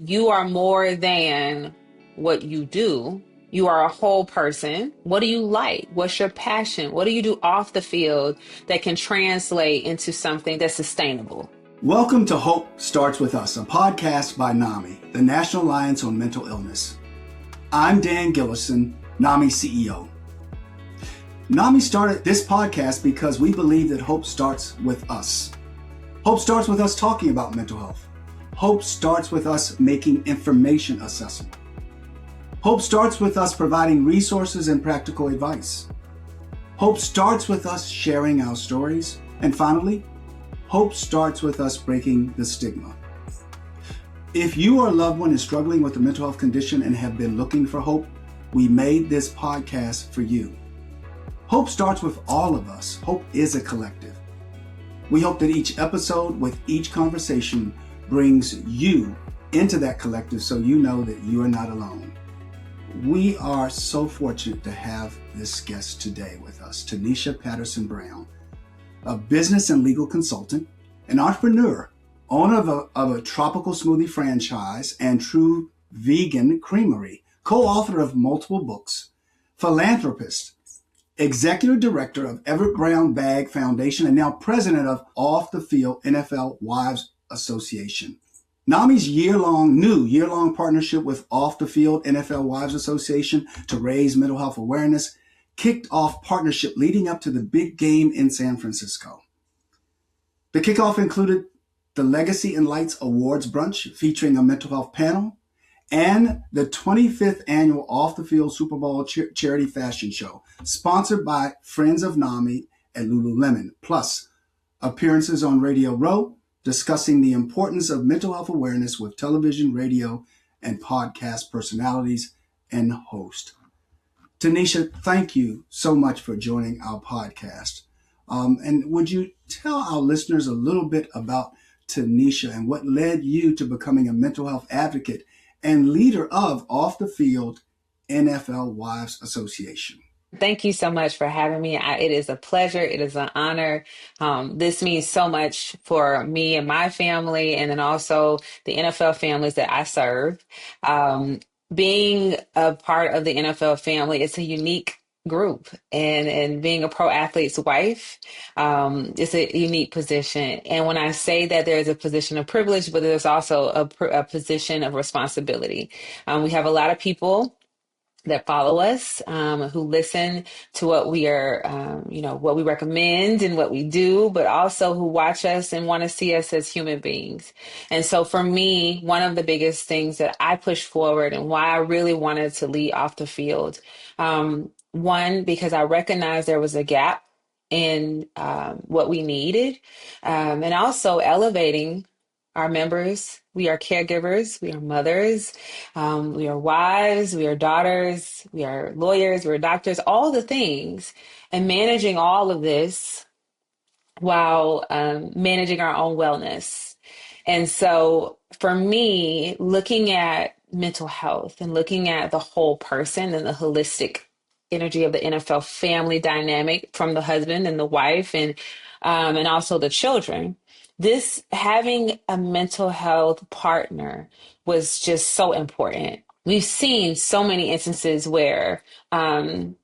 You are more than what you do. You are a whole person. What do you like? What's your passion? What do you do off the field that can translate into something that's sustainable? Welcome to Hope Starts With Us, a podcast by NAMI, the National Alliance on Mental Illness. I'm Dan Gillison, NAMI CEO. NAMI started this podcast because we believe that hope starts with us. Hope starts with us talking about mental health. Hope starts with us making information accessible. Hope starts with us providing resources and practical advice. Hope starts with us sharing our stories. And finally, hope starts with us breaking the stigma. If you or a loved one is struggling with a mental health condition and have been looking for hope, we made this podcast for you. Hope starts with all of us. Hope is a collective. We hope that each episode with each conversation brings you into that collective so you know that you are not alone. We are so fortunate to have this guest today with us, Tenisha Patterson Brown, a business and legal consultant, an entrepreneur, owner of a tropical smoothie franchise and true vegan creamery, co-author of multiple books, philanthropist, executive director of Everett Brown Bag Foundation, and now president of Off the Field NFL Wives Association. NAMI's new year-long partnership with Off the Field NFL Wives Association to raise mental health awareness kicked off partnership leading up to the big game in San Francisco. The kickoff included the Legacy and Lights Awards brunch featuring a mental health panel and the 25th annual Off the Field Super Bowl charity fashion show, sponsored by Friends of NAMI and Lululemon, plus appearances on Radio Row discussing the importance of mental health awareness with television, radio, and podcast personalities and hosts. Tenisha, thank you so much for joining our podcast. And would you tell our listeners a little bit about Tenisha and what led you to becoming a mental health advocate and leader of Off the Field NFL Wives Association? Thank you so much for having me. It is a pleasure. It is an honor. This means so much for me and my family, and then also the NFL families that I serve. Being a part of the NFL family, it's a unique group, and being a pro athlete's wife, it's a unique position. And when I say that there's a position of privilege, but there's also a position of responsibility. We have a lot of people that follow us, who listen to what we are, what we recommend and what we do, but also who watch us and want to see us as human beings. And so for me, one of the biggest things that I push forward and why I really wanted to lead Off the Field, one, because I recognized there was a gap in what we needed, and also elevating our members. We are caregivers, we are mothers, we are wives, we are daughters, we are lawyers, we are doctors, all the things, and managing all of this while managing our own wellness. And so for me, looking at mental health and looking at the whole person and the holistic energy of the NFL family dynamic from the husband and the wife and also the children, this having a mental health partner was just so important. We've seen so many instances where mental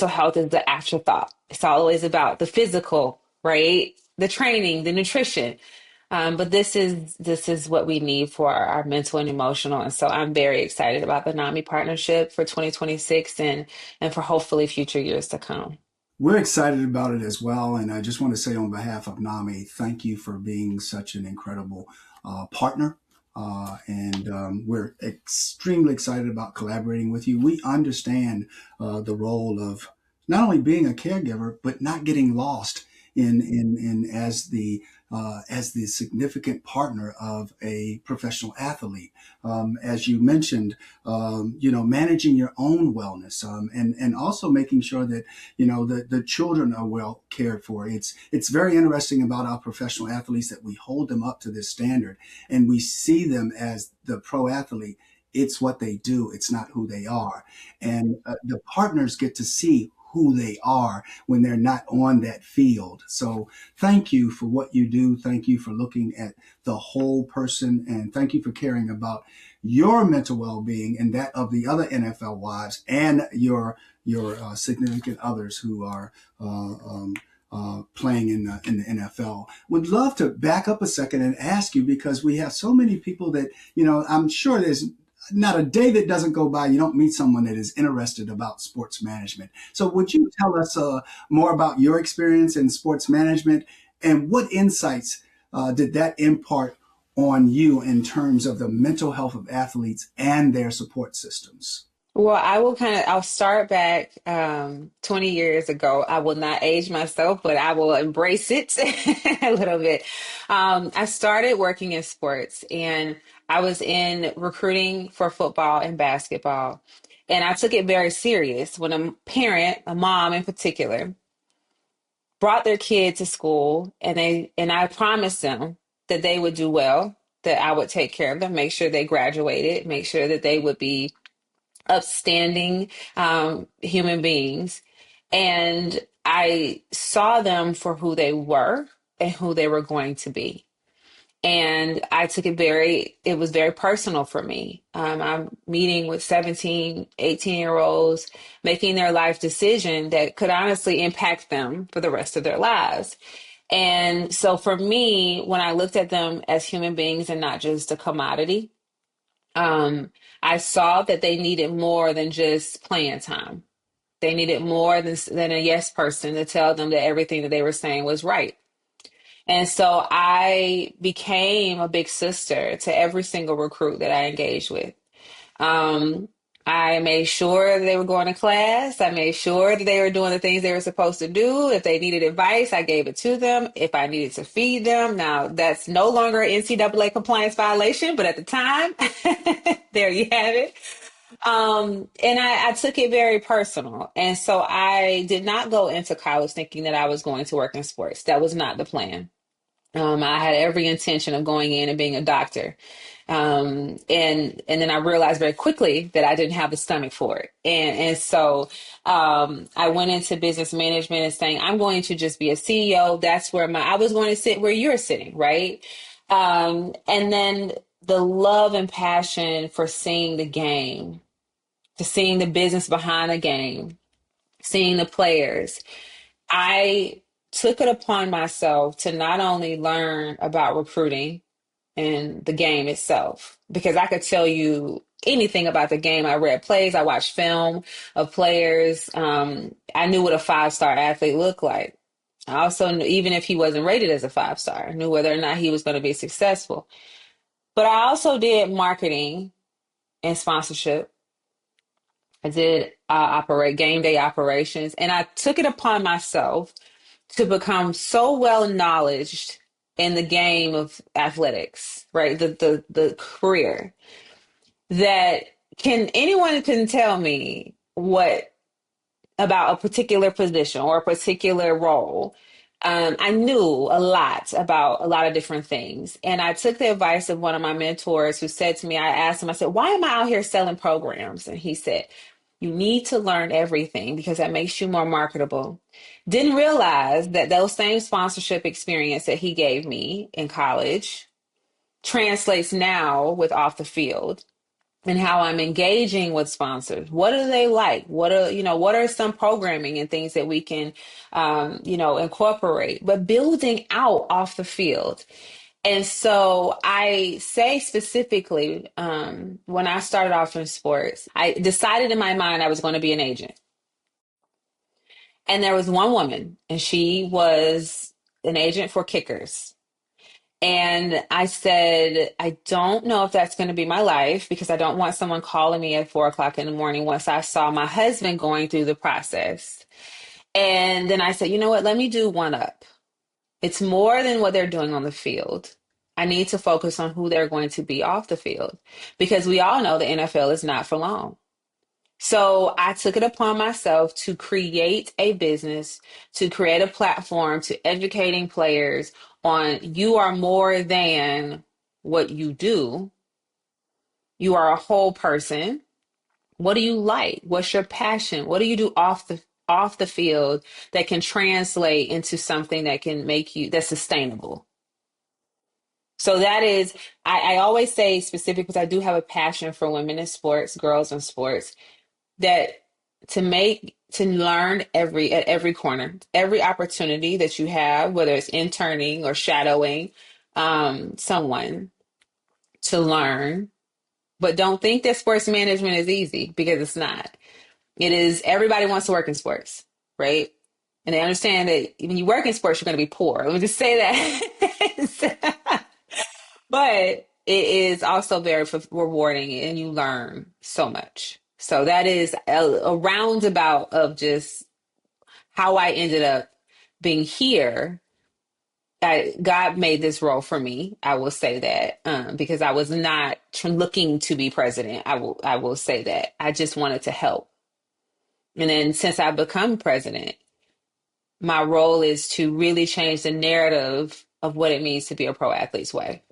health is the afterthought. It's always about the physical, right? The training, the nutrition. But this is what we need for our mental and emotional. And so I'm very excited about the NAMI partnership for 2026 and for hopefully future years to come. We're excited about it as well. And I just want to say on behalf of NAMI, thank you for being such an incredible partner. And we're extremely excited about collaborating with you. We understand the role of not only being a caregiver, but not getting lost in as the significant partner of a professional athlete. As you mentioned, managing your own wellness, and also making sure that, the children are well cared for. It's very interesting about our professional athletes that we hold them up to this standard and we see them as the pro athlete. It's what they do. It's not who they are. And the partners get to see who they are when they're not on that field. So thank you for what you do. Thank you for looking at the whole person, and thank you for caring about your mental well-being and that of the other NFL wives and your significant others who are playing in the NFL. Would love to back up a second and ask you, because we have so many people that, I'm sure there's not a day that doesn't go by you don't meet someone that is interested about sports management. So would you tell us more about your experience in sports management, and what insights did that impart on you in terms of the mental health of athletes and their support systems? Well, I'll start back 20 years ago. I will not age myself, but I will embrace it a little bit. I started working in sports, and I was in recruiting for football and basketball. And I took it very serious when a parent, a mom in particular, brought their kid to school, and I promised them that they would do well, that I would take care of them, make sure they graduated, make sure that they would be upstanding human beings. And I saw them for who they were and who they were going to be. And I took it was very personal for me. I'm meeting with 17, 18-year olds, making their life decision that could honestly impact them for the rest of their lives. And so for me, when I looked at them as human beings and not just a commodity, um, I saw that they needed more than just playing time. They needed more than a yes person to tell them that everything that they were saying was right. And so I became a big sister to every single recruit that I engaged with. Um, I made sure that they were going to class. I made sure that they were doing the things they were supposed to do. If they needed advice, I gave it to them. If I needed to feed them, now that's no longer an NCAA compliance violation, but at the time, there you have it. And I took it very personal. And so I did not go into college thinking that I was going to work in sports. That was not the plan. I had every intention of going in and being a doctor. And then I realized very quickly that I didn't have the stomach for it. And so I went into business management and saying, I'm going to just be a CEO. That's where I was going to sit where you're sitting, right? And then the love and passion for seeing the game, to seeing the business behind the game, seeing the players. I took it upon myself to not only learn about recruiting and the game itself, because I could tell you anything about the game. I read plays, I watched film of players. I knew what a five-star athlete looked like. I also knew, even if he wasn't rated as a five-star, I knew whether or not he was going to be successful. But I also did marketing and sponsorship. I did operate game day operations, and I took it upon myself to become so well knowledged in the game of athletics, right? The career, that anyone can tell me what about a particular position or a particular role. I knew a lot about a lot of different things. And I took the advice of one of my mentors who said to me, I asked him, I said, why am I out here selling programs? And he said, you need to learn everything because that makes you more marketable. Didn't realize that those same sponsorship experience that he gave me in college translates now with off the field and how I'm engaging with sponsors. What do they like? What are some programming and things that we can, incorporate, but building out off the field. And so I say specifically, when I started off in sports, I decided in my mind I was going to be an agent. And there was one woman, and she was an agent for kickers. And I said, I don't know if that's going to be my life because I don't want someone calling me at 4 o'clock in the morning once I saw my husband going through the process. And then I said, you know what? Let me do one up. It's more than what they're doing on the field. I need to focus on who they're going to be off the field because we all know the NFL is not for long. So I took it upon myself to create a business, to create a platform to educating players on you are more than what you do. You are a whole person. What do you like? What's your passion? What do you do off the field that can translate into something that can make you that's sustainable. So that is, I always say specific because I do have a passion for women in sports, girls in sports, that to learn at every corner, every opportunity that you have, whether it's interning or shadowing someone to learn. But don't think that sports management is easy because it's not. It is, everybody wants to work in sports, right? And they understand that when you work in sports, you're going to be poor. Let me just say that. But it is also very rewarding and you learn so much. So that is a roundabout of just how I ended up being here. God made this role for me. I will say that because I was not looking to be president. I will say that I just wanted to help. And then since I've become president, my role is to really change the narrative of what it means to be a pro athlete's way.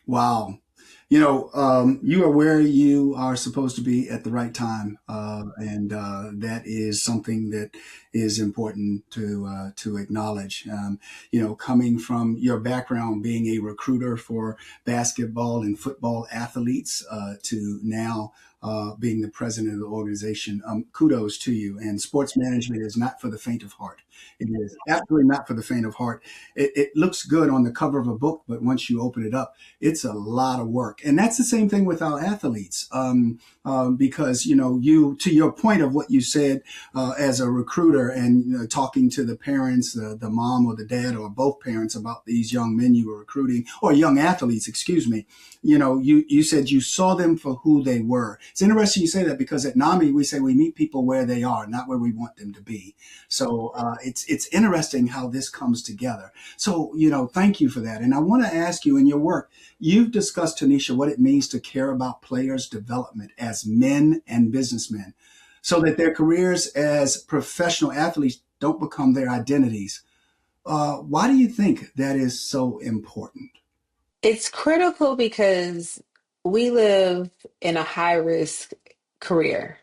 Wow. You are where you are supposed to be at the right time, and that is something that is important to acknowledge. Coming from your background, being a recruiter for basketball and football athletes, to now being the president of the organization, kudos to you. And sports management is not for the faint of heart. It is absolutely not for the faint of heart. It looks good on the cover of a book, but once you open it up, it's a lot of work. And that's the same thing with our athletes, because, you, to your point of what you said, as a recruiter and talking to the parents, the mom or the dad or both parents about these young men you were recruiting, or young athletes, excuse me, you said you saw them for who they were. It's interesting you say that because at NAMI, we say we meet people where they are, not where we want them to be. So it's interesting how this comes together. So, thank you for that. And I want to ask you, in your work, you've discussed, Tenisha, what it means to care about players' development as men and businessmen so that their careers as professional athletes don't become their identities. Why do you think that is so important? It's critical because we live in a high risk career.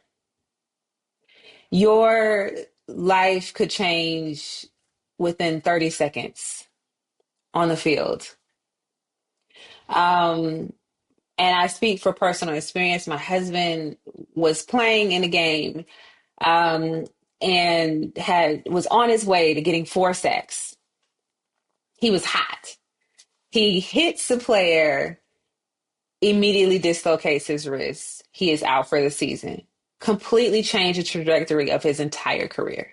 Your life could change within 30 seconds on the field. Um, and I speak for personal experience. My husband was playing in a game um, and was on his way to getting 4 sacks. He was hot. He hits the player, immediately dislocates his wrist. He is out for the season. Completely changed the trajectory of his entire career.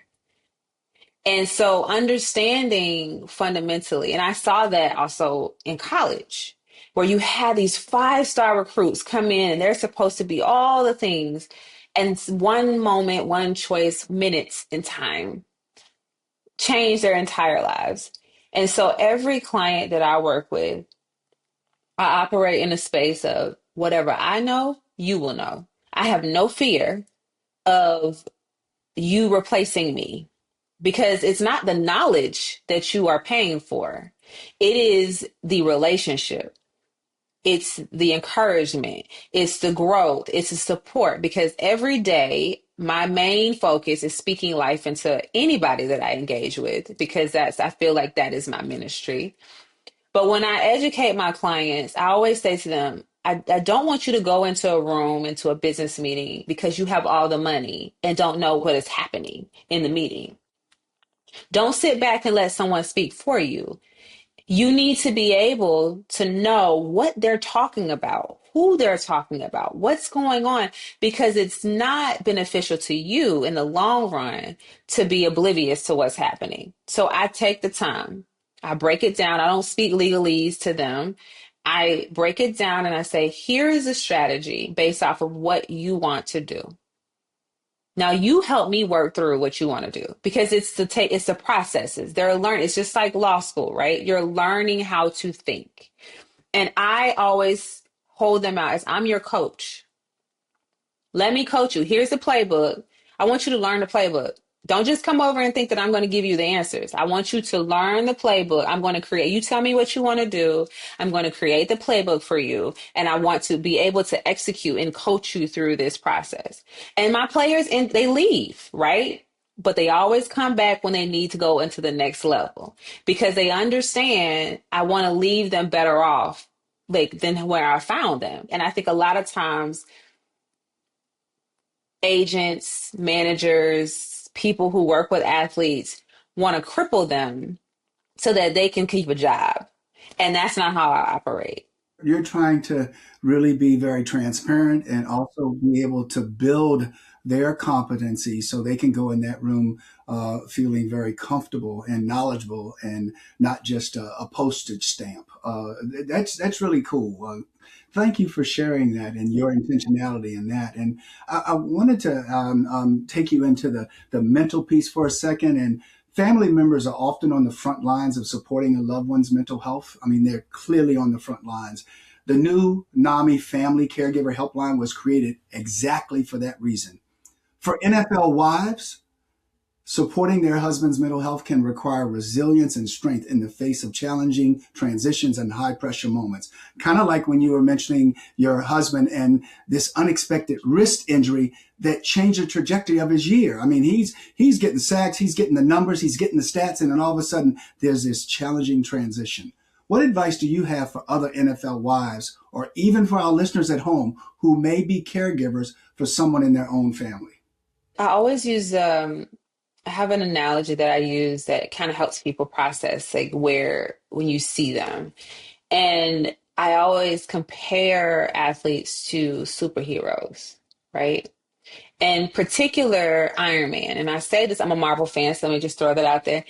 And so understanding fundamentally, and I saw that also in college, where you had these 5-star recruits come in and they're supposed to be all the things. And one moment, one choice, minutes in time change their entire lives. And so every client that I work with, I operate in a space of whatever I know, you will know. I have no fear of you replacing me because it's not the knowledge that you are paying for. It is the relationship. It's the encouragement. It's the growth. It's the support because every day my main focus is speaking life into anybody that I engage with because I feel like that is my ministry. But when I educate my clients, I always say to them, I don't want you to go into a room, into a business meeting because you have all the money and don't know what is happening in the meeting. Don't sit back and let someone speak for you. You need to be able to know what they're talking about, who they're talking about, what's going on, because it's not beneficial to you in the long run to be oblivious to what's happening. So I take the time. I break it down. I don't speak legalese to them. I break it down and I say, here is a strategy based off of what you want to do. Now you help me work through what you want to do because it's the processes. They're learning. It's just like law school, right? You're learning how to think. And I always hold them out as I'm your coach. Let me coach you. Here's the playbook. I want you to learn the playbook. Don't just come over and think that I'm going to give you the answers. I want you to learn the playbook. I'm going to create, you tell me what you want to do. I'm going to create the playbook for you. And I want to be able to execute and coach you through this process. And my players, they leave, right? but they always come back when they need to go into the next level because they understand I want to leave them better off like than where I found them. And I think a lot of times agents, managers, people who work with athletes want to cripple them so that they can keep a job. And that's not how I operate. You're trying to really be very transparent and also be able to build their competency so they can go in that room feeling very comfortable and knowledgeable and not just a postage stamp. That's really cool. Thank you for sharing that and your intentionality in that. And I wanted to take you into the mental piece for a second. And family members are often on the front lines of supporting a loved one's mental health. I mean, they're clearly on the front lines. The new NAMI Family Caregiver Helpline was created exactly for that reason. For NFL wives, supporting their husband's mental health can require resilience and strength in the face of challenging transitions and high pressure moments. Kind of like when you were mentioning your husband and this unexpected wrist injury that changed the trajectory of his year. I mean, he's getting sacks, he's getting the numbers, he's getting the stats, and then all of a sudden there's this challenging transition. What advice do you have for other NFL wives or even for our listeners at home who may be caregivers for someone in their own family? I always use I have an analogy that I use that kind of helps people process like where when you see them. And I always compare athletes to superheroes, right? In particular, Iron Man. And I say this, I'm a Marvel fan, so let me just throw that out there.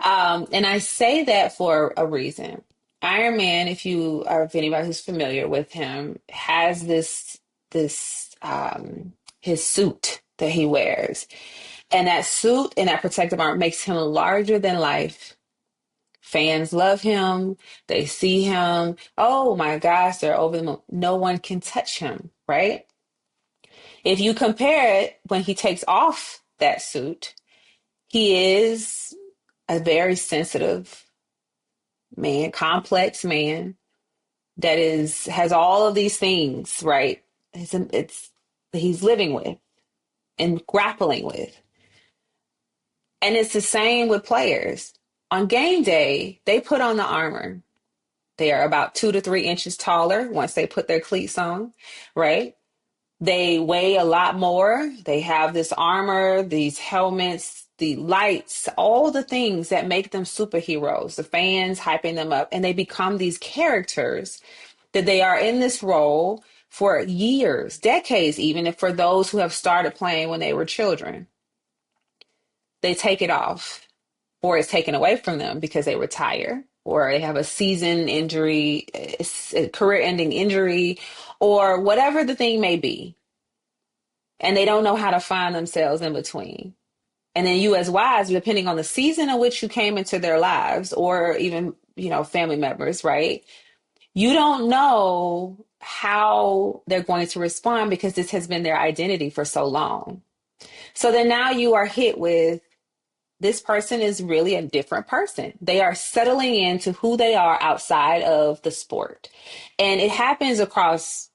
And I say that for a reason. Iron Man, if anybody who's familiar with him, has this his suit that he wears. And that suit and that protective armor makes him larger than life. Fans love him. They see him. Oh my gosh, they're over the moon. No one can touch him, right? If you compare it when he takes off that suit, he is a very sensitive man, complex man that has all of these things, right? It's he's living with and grappling with. And it's the same with players. On game day, they put on the armor. They are about 2 to 3 inches taller once they put their cleats on, right? They weigh a lot more. They have this armor, these helmets, the lights, all the things that make them superheroes, the fans hyping them up, and they become these characters that they are in this role for years, decades, even if for those who have started playing when they were children. They take it off or it's taken away from them because they retire or they have a season injury, a career ending injury, or whatever the thing may be. And they don't know how to find themselves in between. And then you as wives, depending on the season in which you came into their lives or even, family members, right? You don't know how they're going to respond because this has been their identity for so long. So then now you are hit with this person is really a different person. They are settling into who they are outside of the sport. And it happens across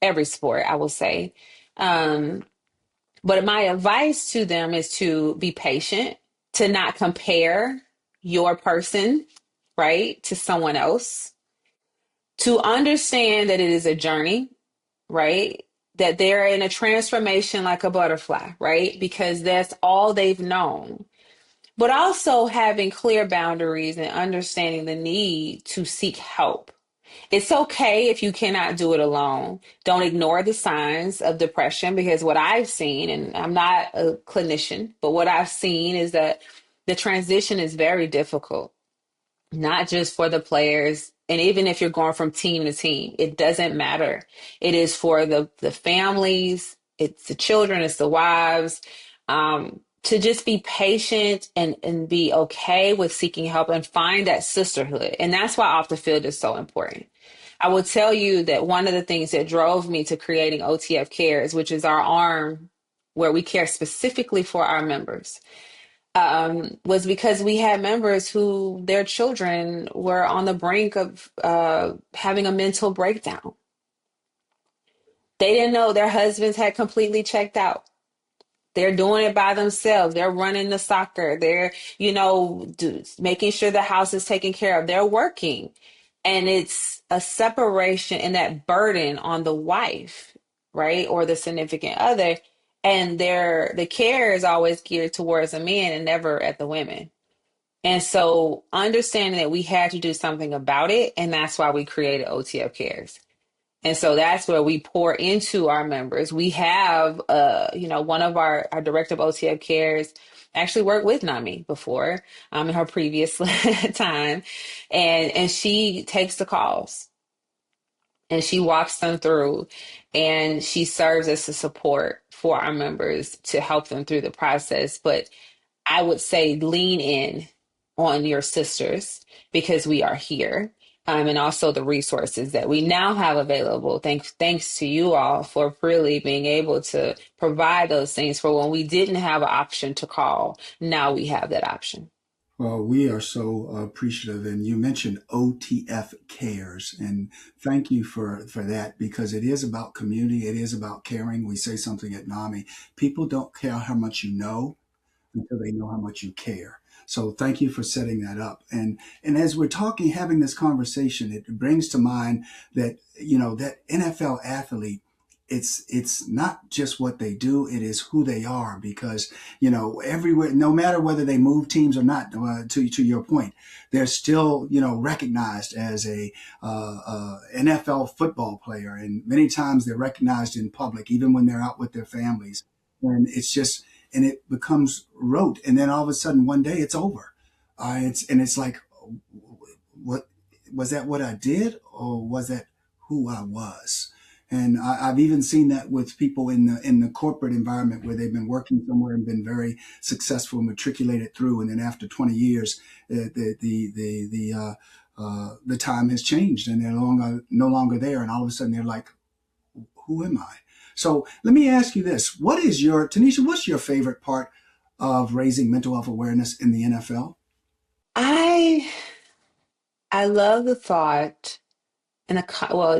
every sport, I will say. But my advice to them is to be patient, to not compare your person, right, to someone else, to understand that it is a journey, right? That they're in a transformation like a butterfly, right? Because that's all they've known. But also having clear boundaries and understanding the need to seek help. It's okay if you cannot do it alone. Don't ignore the signs of depression because what I've seen, and I'm not a clinician, but what I've seen is that the transition is very difficult, not just for the players. And even if you're going from team to team, it doesn't matter. It is for the families, it's the children, it's the wives, to just be patient and be okay with seeking help and find that sisterhood. And that's why off the field is so important. I will tell you that one of the things that drove me to creating OTF Cares, which is our arm where we care specifically for our members, was because we had members who their children were on the brink of having a mental breakdown. They didn't know their husbands had completely checked out. They're doing it by themselves. They're running the soccer. They're, making sure the house is taken care of. They're working. And it's a separation and that burden on the wife, right? Or the significant other. And the care is always geared towards the men and never at the women. And so understanding that we had to do something about it. And that's why we created OTF Cares. And so that's where we pour into our members. We have, one of our director of OTF Cares actually worked with NAMI before, in her previous time. And she takes the calls and she walks them through and she serves as a support for our members to help them through the process. But I would say lean in on your sisters because we are here. And also the resources that we now have available. Thanks to you all for really being able to provide those things for when we didn't have an option to call. Now we have that option. Well, we are so appreciative. And you mentioned OTF Cares. And thank you for that because it is about community. It is about caring. We say something at NAMI. People don't care how much you know until they know how much you care. So thank you for setting that up. And as we're talking, having this conversation, it brings to mind that, that NFL athlete, it's not just what they do, it is who they are because, everywhere, no matter whether they move teams or not, to your point, they're still, recognized as a NFL football player. And many times they're recognized in public, even when they're out with their families. And and it becomes rote. And then all of a sudden, one day it's over. It's like, what was that? What I did, or was that who I was? And I've even seen that with people in the corporate environment where they've been working somewhere and been very successful, matriculated through, and then after 20 years, the time has changed and they're no longer there, and all of a sudden they're like, who am I? So let me ask you this. Tenisha, what's your favorite part of raising mental health awareness in the NFL? I I love the thought and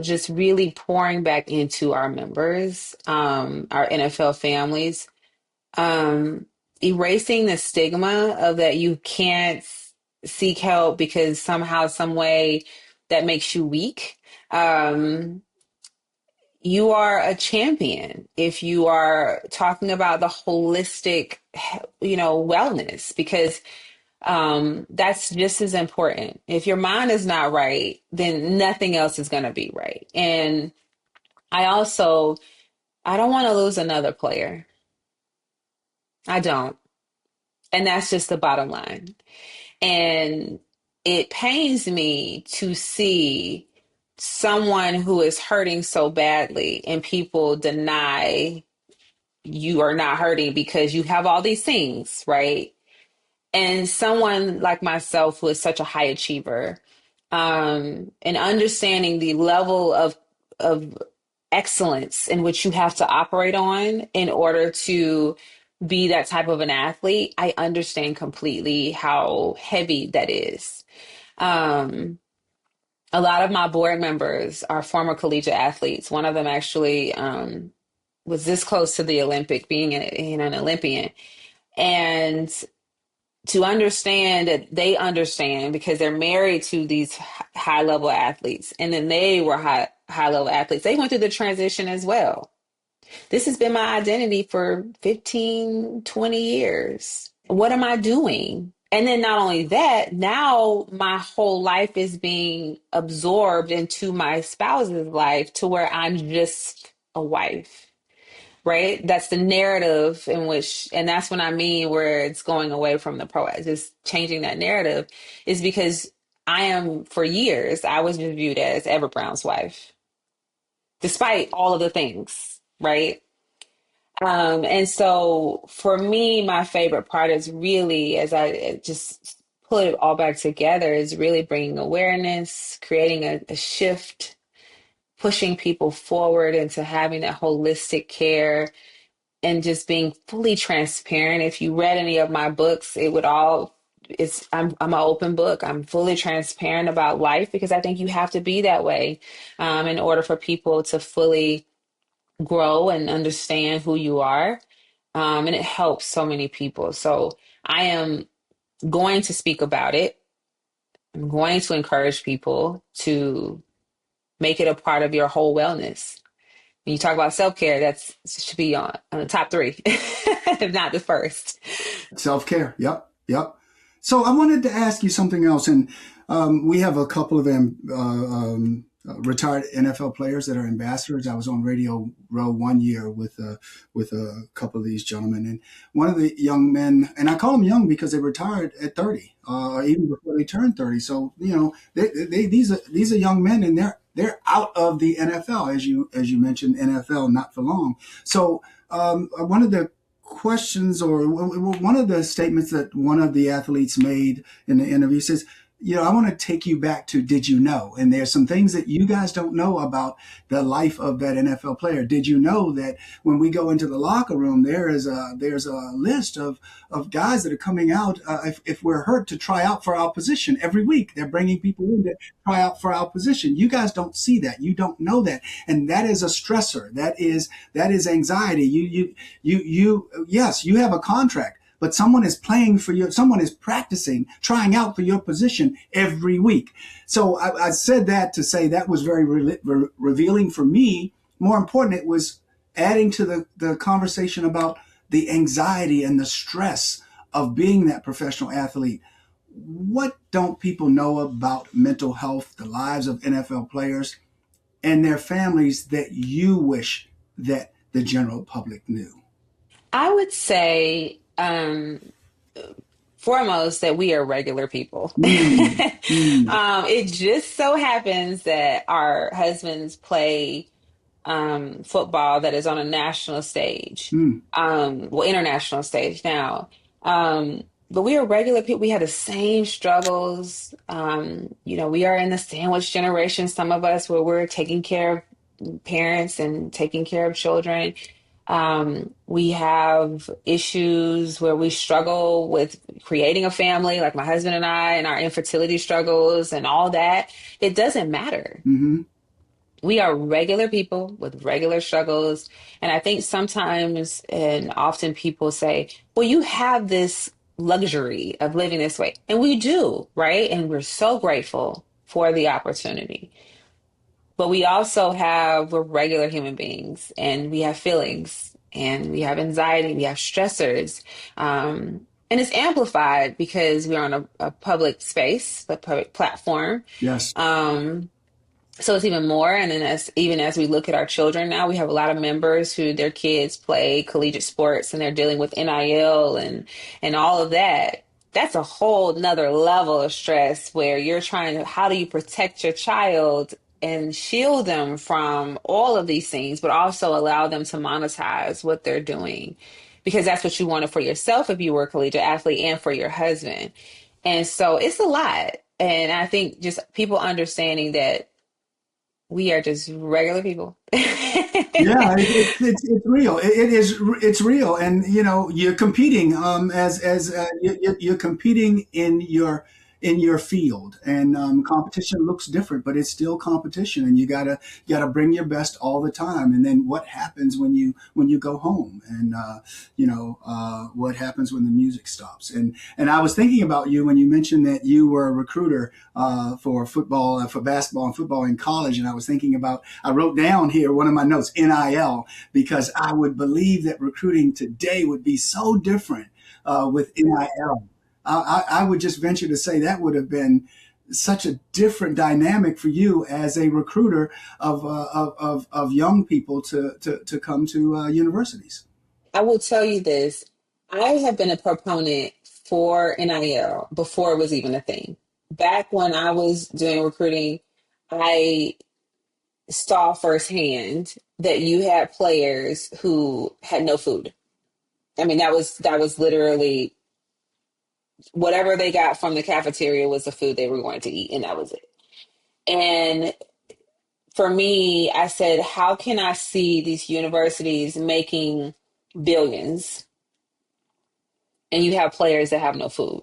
just really pouring back into our members, our NFL families, um, erasing the stigma of that you can't seek help because somehow, some way that makes you weak. Um, you are a champion if you are talking about the holistic, wellness, because that's just as important. If your mind is not right, then nothing else is going to be right. And I don't want to lose another player. I don't. And that's just the bottom line. And it pains me to see someone who is hurting so badly and people deny you are not hurting because you have all these things, right? And someone like myself who is such a high achiever, and understanding the level of excellence in which you have to operate on in order to be that type of an athlete, I understand completely how heavy that is. Um, a lot of my board members are former collegiate athletes. One of them actually was this close to the Olympic, being an Olympian. And to understand that they understand because they're married to these high level athletes, and then they were high level athletes. They went through the transition as well. This has been my identity for 15, 20 years. What am I doing? And then not only that, now my whole life is being absorbed into my spouse's life to where I'm just a wife, right? That's the narrative in which, and that's what I mean where it's going away from the just changing that narrative is because for years, I was just viewed as Ever Brown's wife, despite all of the things, right? And so for me, my favorite part is really, as I just put it all back together, is really bringing awareness, creating a shift, pushing people forward into having that holistic care and just being fully transparent. If you read any of my books, I'm an open book. I'm fully transparent about life because I think you have to be that way, in order for people to fully grow and understand who you are. And it helps so many people. So I am going to speak about it. I'm going to encourage people to make it a part of your whole wellness. When you talk about self-care, that's should be on the top three, if not the first. Self-care. Yep. Yep. So I wanted to ask you something else. And we have a couple of retired NFL players that are ambassadors. I was on Radio Row one year with a couple of these gentlemen. And one of the young men, and I call them young because they retired at 30, even before they turned 30. So, these are young men, and they're out of the NFL, as you mentioned, NFL not for long. So one of the questions, or one of the statements that one of the athletes made in the interview says, I want to take you back to, did you know? And there's some things that you guys don't know about the life of that NFL player. Did you know that when we go into the locker room, there's a list of guys that are coming out, if we're hurt, to try out for our position every week. They're bringing people in to try out for our position. You guys don't see that. You don't know that. And that is a stressor. That is anxiety. Yes, you have a contract, but someone is playing for you. Someone is practicing, trying out for your position every week. So I said that to say that was very revealing for me. More important, it was adding to the conversation about the anxiety and the stress of being that professional athlete. What don't people know about mental health, the lives of NFL players and their families, that you wish that the general public knew? I would say, foremost, that we are regular people. Mm, mm, It just so happens that our husbands play football that is on a national stage, mm. international stage now. But we are regular people. We have the same struggles. We are in the sandwich generation, some of us, where we're taking care of parents and taking care of children. We have issues where we struggle with creating a family, like my husband and our infertility struggles and all that. It doesn't matter. Mm-hmm. We are regular people with regular struggles. And I think sometimes and often people say, well, you have this luxury of living this way. And we do, right? And we're so grateful for the opportunity. But we're regular human beings, and we have feelings, and we have anxiety, we have stressors. And it's amplified because we're on a public space, a public platform. Yes. So it's even more. And then even as we look at our children now, we have a lot of members who their kids play collegiate sports and they're dealing with NIL and all of that. That's a whole nother level of stress where you're how do you protect your child and shield them from all of these things, but also allow them to monetize what they're doing? Because that's what you wanted for yourself if you were a collegiate athlete, and for your husband. And so it's a lot. And I think just people understanding that we are just regular people. Yeah, it's real. It's real, and you're competing you're competing in your field, and competition looks different, but it's still competition, and you gotta bring your best all the time. And then what happens when you go home, and what happens when the music stops? And I was thinking about you when you mentioned that you were a recruiter for football, for basketball and football in college, and I wrote down here one of my notes, NIL, because I would believe that recruiting today would be so different with NIL. I would just venture to say that would have been such a different dynamic for you as a recruiter of young people to come to universities. I will tell you this. I have been a proponent for NIL before it was even a thing. Back when I was doing recruiting, I saw firsthand that you had players who had no food. I mean, that was literally whatever they got from the cafeteria was the food they were going to eat, and that was it. And for me, I said, how can I see these universities making billions and you have players that have no food?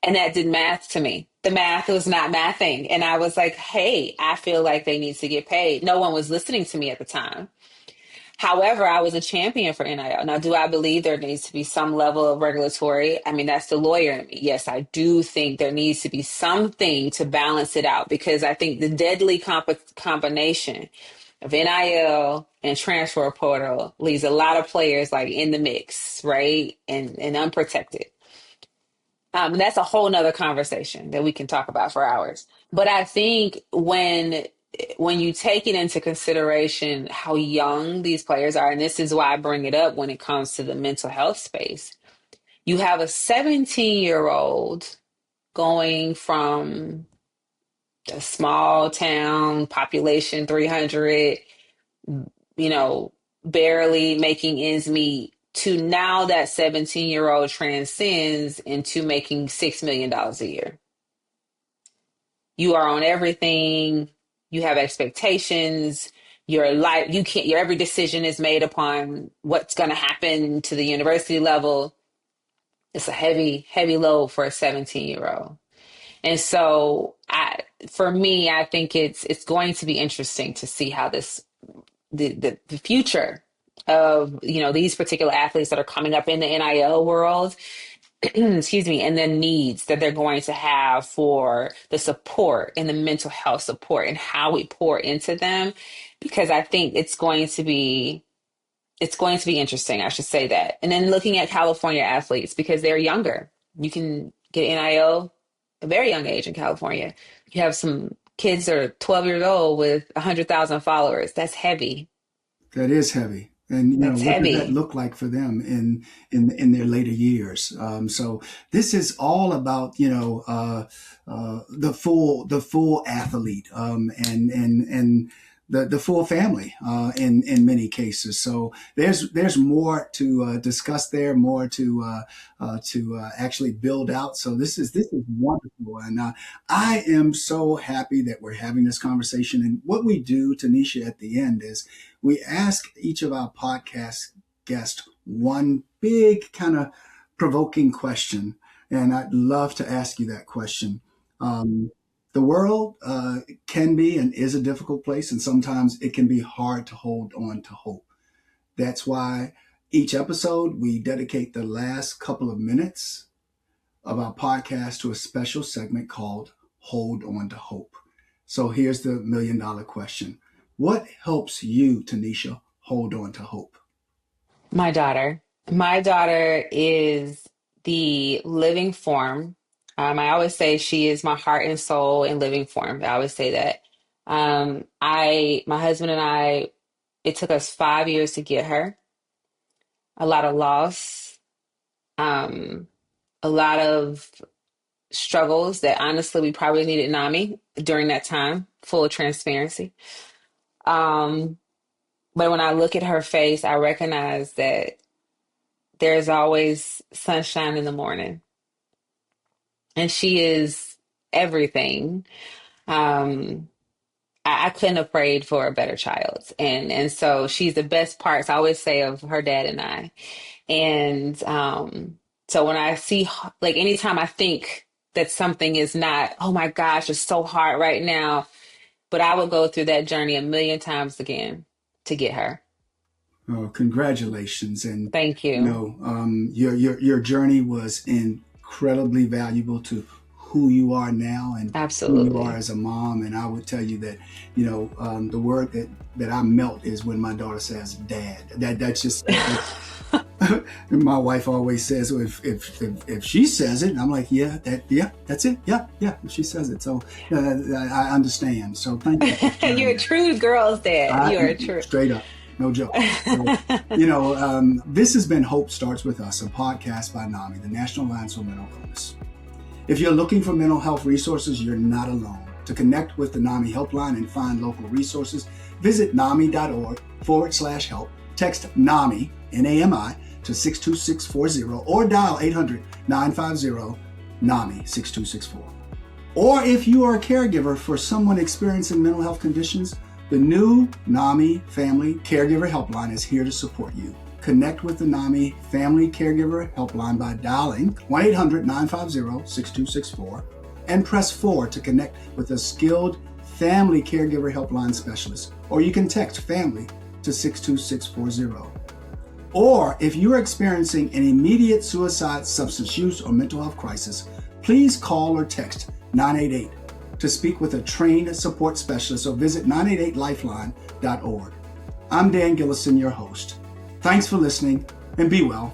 And that did math to me. The math was not mathing. And I was like, hey, I feel like they need to get paid. No one was listening to me at the time. However, I was a champion for NIL. Now, do I believe there needs to be some level of regulatory? I mean, that's the lawyer in me. Yes, I do think there needs to be something to balance it out, because I think the deadly combination of NIL and transfer portal leaves a lot of players like in the mix, right? And unprotected. That's a whole nother conversation that we can talk about for hours. But I think when you take it into consideration how young these players are, and this is why I bring it up when it comes to the mental health space, you have a 17-year-old going from a small town, population 300, barely making ends meet, to now that 17-year-old transcends into making $6 million a year. You are on everything. You have expectations. Your life, you can't, your every decision is made upon what's going to happen to the university level. It's a heavy, heavy load for a 17-year-old. And so for me, I think it's going to be interesting to see how the future of, these particular athletes that are coming up in the NIL world, excuse me, and the needs that they're going to have for the support and the mental health support and how we pour into them. Because I think it's going to be interesting, I should say that. And then looking at California athletes, because they're younger. You can get NIL at a very young age in California. You have some kids that are 12 years old with 100,000 followers. That's heavy. That is heavy. And That's what does that heavy. look like for them in their later years? So this is all about the full athlete, and the full family in many cases. So there's more to discuss there, more to actually build out. So this is wonderful, and I am so happy that we're having this conversation. And what we do, Tenisha, at the end is we ask each of our podcast guests one big kind of provoking question, and I'd love to ask you that question. The world can be and is a difficult place, and sometimes it can be hard to hold on to hope. That's why each episode we dedicate the last couple of minutes of our podcast to a special segment called Hold On to Hope. So here's the $1,000,000 question. What helps you, Tenisha, hold on to hope? My daughter. My daughter is the living form. I always say she is my heart and soul in living form. I always say that. My husband and I, it took us 5 years to get her. A lot of loss, um, a lot of struggles that honestly we probably needed NAMI during that time, full of transparency. Um, but when I look at her face, I recognize that there's always sunshine in the morning, and she is everything. Um, I couldn't have prayed for a better child, and so she's the best parts, I always say, of her dad and I. And so when I see, like, anytime I think that something is not, oh my gosh, it's so hard right now, but I would go through that journey a million times again to get her. Oh, congratulations! And Thank you. your journey was incredibly valuable to who you are now and who you are Absolutely. as a mom. And I would tell you that the word that I melt is when my daughter says "dad." That's just my wife always says, well, if she says it, I'm like, yeah, that's it, yeah, she says it. So I understand. So thank you for You're sharing a that. true girl's dad. I, You're a true. Straight up, no joke. So, this has been Hope Starts With Us, a podcast by NAMI, the National Alliance on Mental Illness. If you're looking for mental health resources, you're not alone. To connect with the NAMI helpline and find local resources, visit nami.org/help. Text NAMI, N-A-M-I, to 62640 or dial 800-950-NAMI 6264. Or if you are a caregiver for someone experiencing mental health conditions, the new NAMI Family Caregiver Helpline is here to support you. Connect with the NAMI Family Caregiver Helpline by dialing 1-800-950-6264 and press 4 to connect with a skilled Family Caregiver Helpline specialist. Or you can text FAMILY to 62640. Or if you're experiencing an immediate suicide, substance use, or mental health crisis, please call or text 988 to speak with a trained support specialist or visit 988lifeline.org. I'm Dan Gillison, your host. Thanks for listening, and be well.